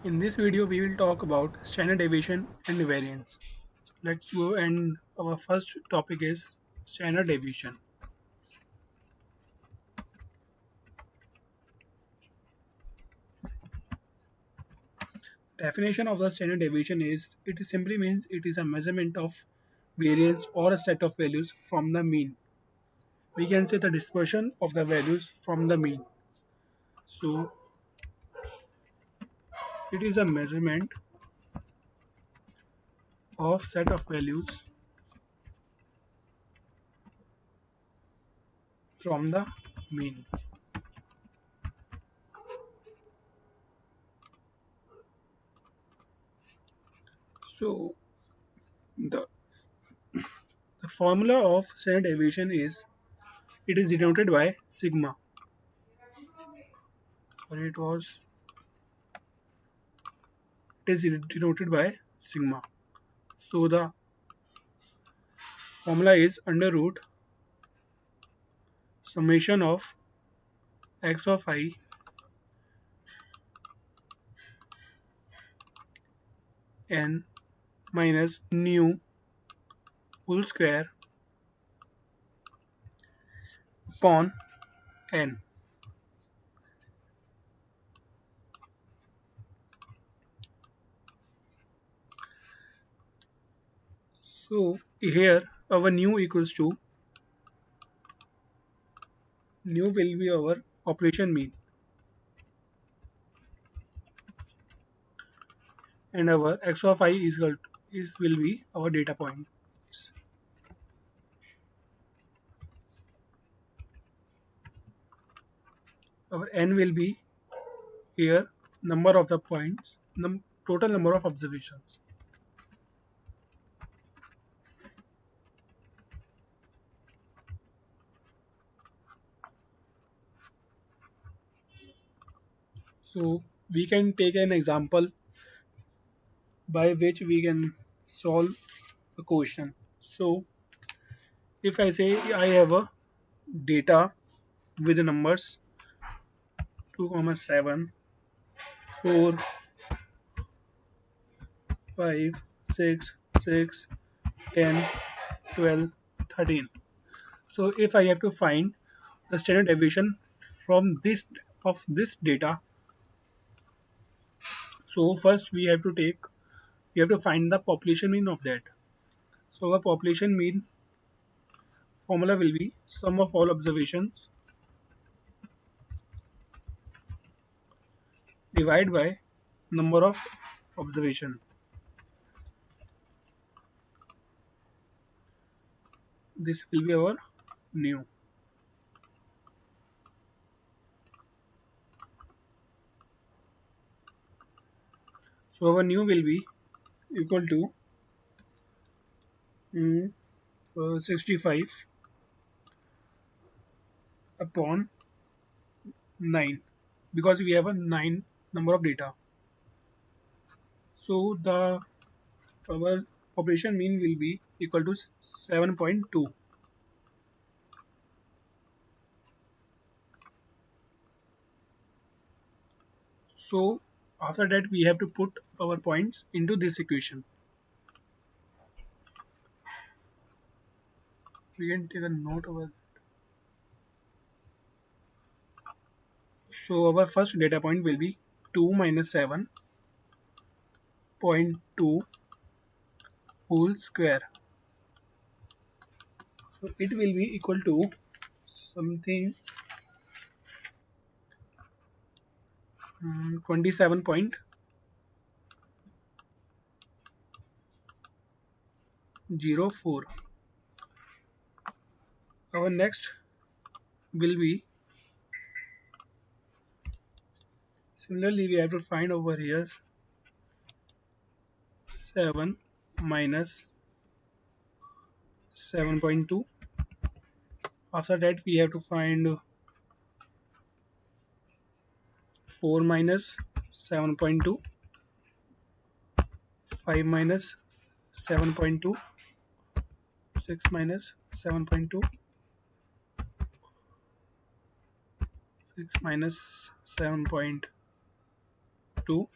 In this video, we will talk about standard deviation and variance. Let's go, and our first topic is standard deviation. Definition of the standard deviation is it simply means it is a measurement of variance or a set of values from the mean. We can say the dispersion of the values from the mean. So it is a measurement of set of values from the mean. So the, the formula of standard deviation is it is denoted by sigma. Or it is denoted by sigma. So the formula is under root summation of x of I n minus nu whole square upon n. So here our nu equals to nu will be our population mean and our x of I is equal is will be our data points. Our n will be here number of the points, total number of observations. So we can take an example by which we can solve a question. So if I say I have a data with the numbers 2, 7, 4, 5, 6, 6, 10, 12, 13. So if I have to find the standard deviation from this data, so first we have to find the population mean of that. So our population mean formula will be sum of all observations divided by number of observation. This will be our new. So our new will be equal to 65 upon 9 because we have a 9 number of data. So the our population mean will be equal to 7.2. So after that we have to put our points into this equation. We can take a note over. So our first data point will be 2 minus 7.2 whole square. So it will be equal to something 27.04. Our next will be similarly we have to find over here 7 minus 7.2. After that we have to find 4 minus 7.2, 5 minus 7.2, 6 minus 7.2, 6 minus 7.2,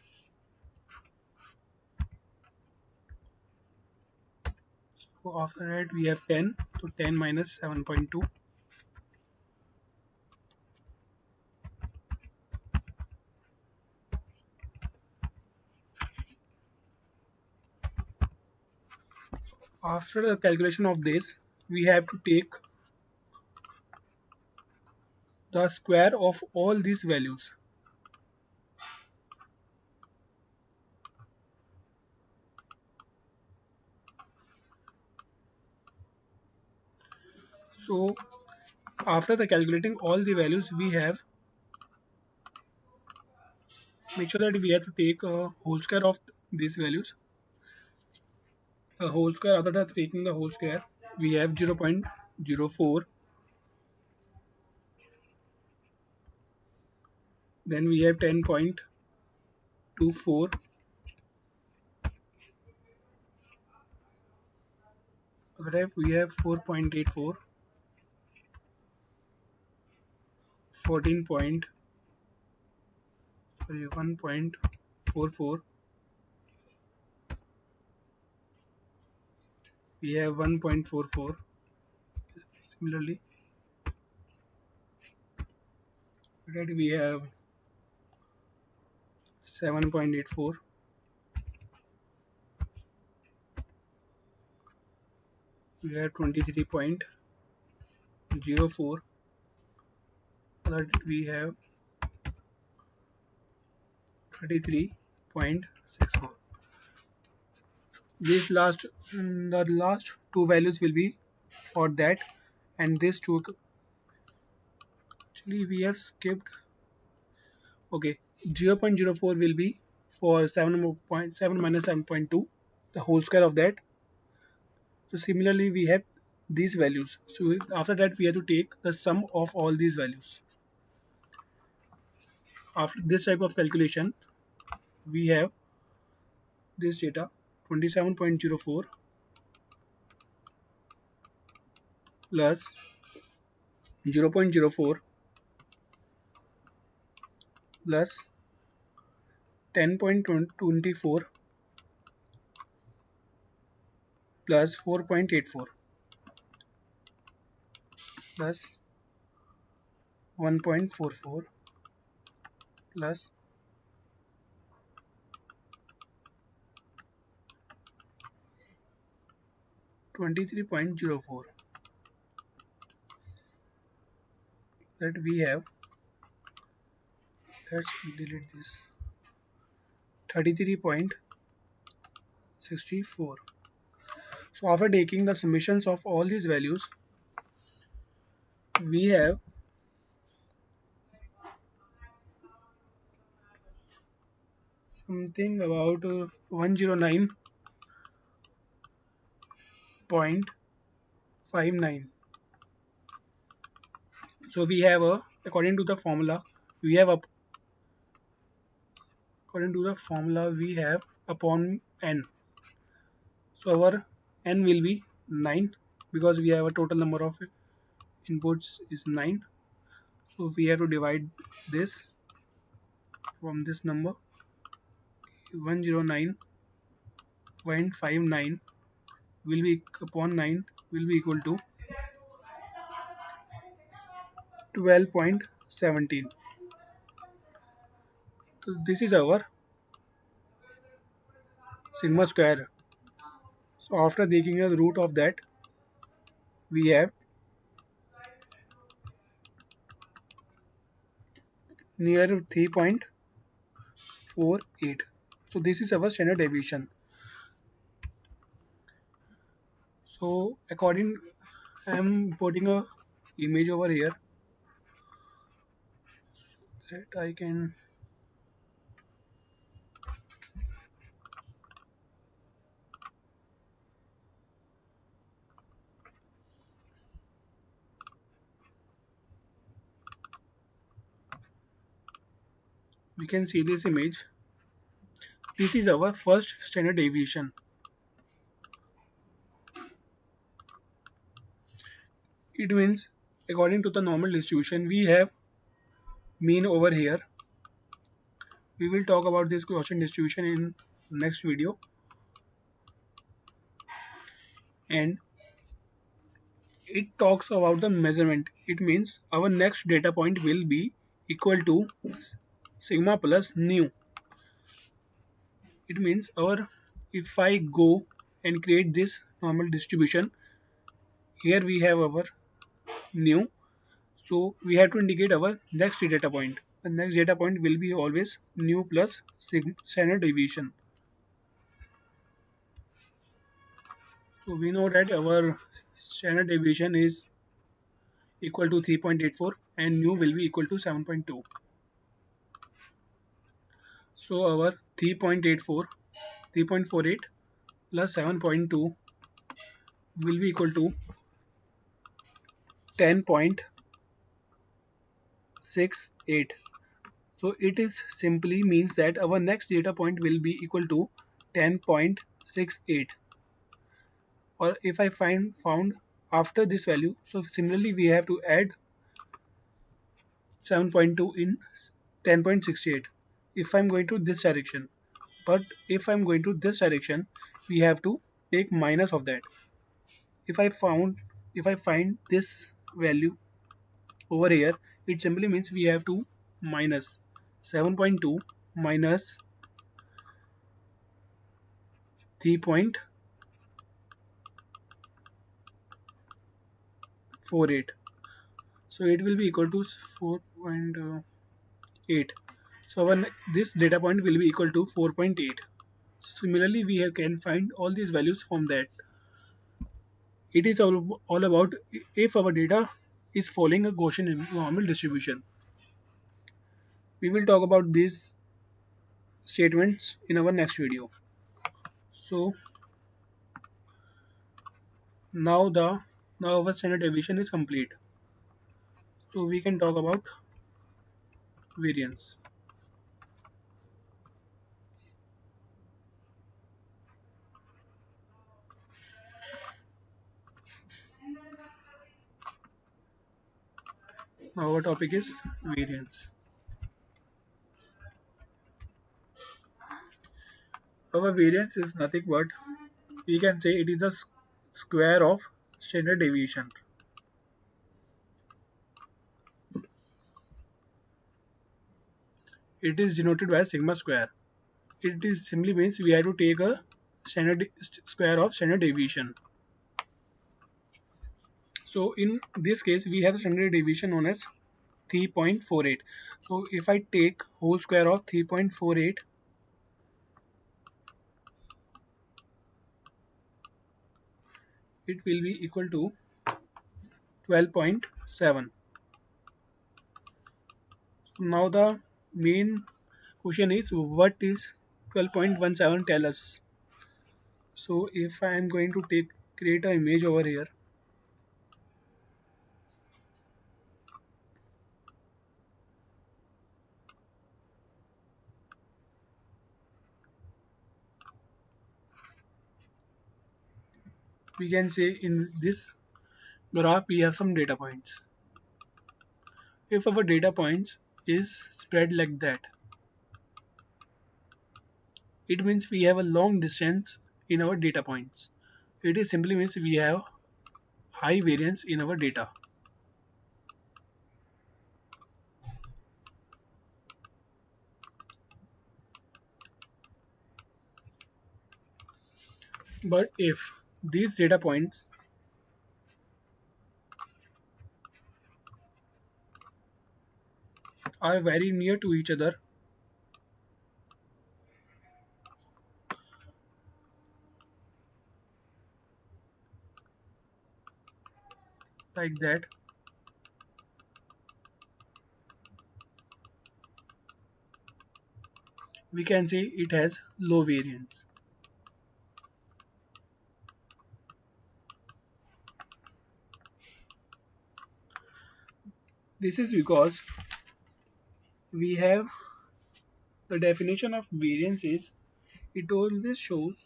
So after that we have 10, so 10 minus 7.2. After the calculation of this, we have to take the square of all these values. So after the calculating all the values, we have make sure that we have to take a whole square of these values. A whole square, after that taking the whole square, we have 0.04. Then we have 10.24. After that we have 4.84, 14 point, sorry, 1.44. We have 1.44. Similarly, after that we have 7.84. We have 23.04. After that we have 33.64. These last, the last two values will be for that, and these two actually we have skipped. Okay, 0.04 will be for 7.7 minus 7.2, the whole square of that. So similarly, we have these values. So after that, we have to take the sum of all these values. After this type of calculation, we have this data 27.04 plus 0.04 plus 10.24 plus 4.84 plus 1.44 plus 23.04, that we have. Let's delete this. 33.64. So after taking the summations of all these values, we have something about 109.59. So we have a, according to the formula, we have a, according to the formula we have upon n. So our n will be 9 because we have a total number of inputs is 9. So we have to divide this from this number. 109.59 will be upon 9 will be equal to 12.17. So this is our sigma square. So after taking the root of that, we have near 3.48. So this is our standard deviation. So according, I am putting a image over here that I can, we can see this image. This is our first standard deviation. It means according to the normal distribution we have mean over here. We will talk about this Gaussian distribution in next video. and it talks about the measurement. It means our next data point will be equal to sigma plus nu. It means our if I go and create this normal distribution, here we have our nu. So we have to indicate our next data point. The next data point will be always nu plus standard deviation. So we know that our standard deviation is equal to 3.84 and nu will be equal to 7.2. So our 3.84, 3.48 plus 7.2 will be equal to 10.68. So it is simply means that our next data point will be equal to 10.68. Or if I find found after this value, so similarly we have to add 7.2 in 10.68 if I'm going to this direction. But if I'm going to this direction, we have to take minus of that. If I found if I find this value over here, it simply means we have to minus 7.2 minus 3.48. So it will be equal to 4.8. So this data point will be equal to 4.8. Similarly, we can find all these values from that. It is all about if our data is following a Gaussian normal distribution. We will talk about these statements in our next video. So now our standard deviation is complete. So we can talk about variance. Now our topic is variance. Our variance is nothing but we can say it is the square of standard deviation. It is denoted by sigma square. It is simply means we have to take a standard square of standard deviation. So in this case, we have standard deviation known as 3.48. So if I take whole square of 3.48, it will be equal to 12.7. Now the main question is what is 12.17 tell us? So if I am going to create an image over here, we can say in this graph we have some data points. If our data points is spread like that, it means we have a long distance in our data points. It is simply means we have high variance in our data. But if these data points are very near to each other, like that, we can say it has low variance. This is because we have the definition of variance is it always shows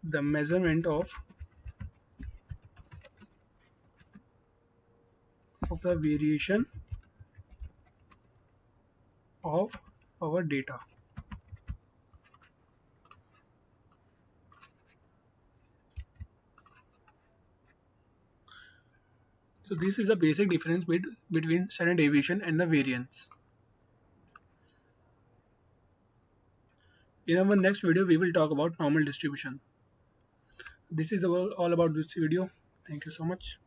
the measurement of the variation of our our data. So this is a basic difference between standard deviation and the variance. In our next video, we will talk about normal distribution. This is all about this video. Thank you so much.